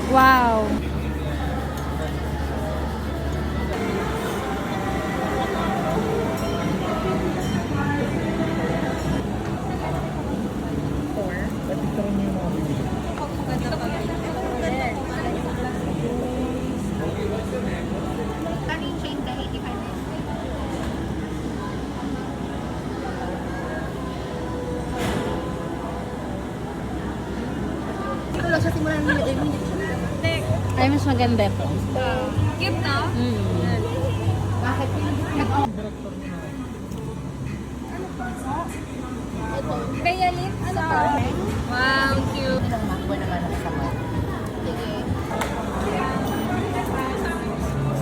Wow. Ito lang siya simulan nilagay mo, hindi ko siya nilagay. Ay, mas maganda ito. Cute na? Bakit? Kaya lips wow, cute. Ito lang, makuha naman ako sa mga. Sige.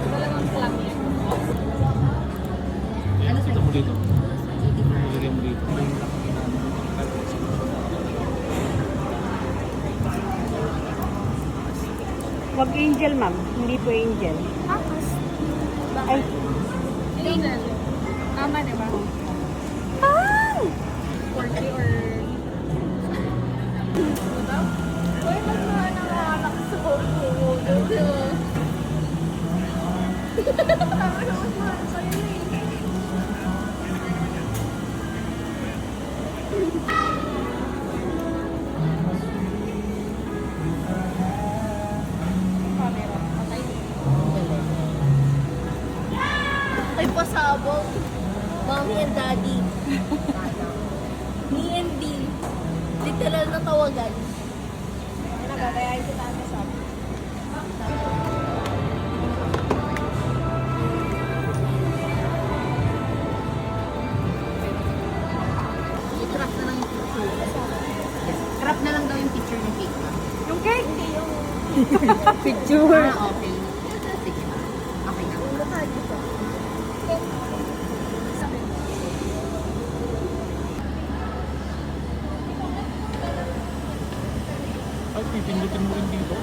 Dalawang clock. Ano sa'yo? mo dito. Ilagay mo dito. Wag angel, ma'am. Hindi po angel. Tapos, Ay, Angel. Tama, di ba? 40 or... Uy, mas mga nanganak sa buko. Tama na mas mahal sa'yo eh. Camera, patay. Ay, pasabog. Mommy and daddy. Me and D. Literal na tawagan. Ano ba? Kaya ito namin sa I-crop na lang yung picture. Yes. Crop na lang daw yung picture ng cake ma. yung cake. Hindi yung... Picture. Ah, okay. Sige ma. Okay na. Ay, pipindutin mo rin dito.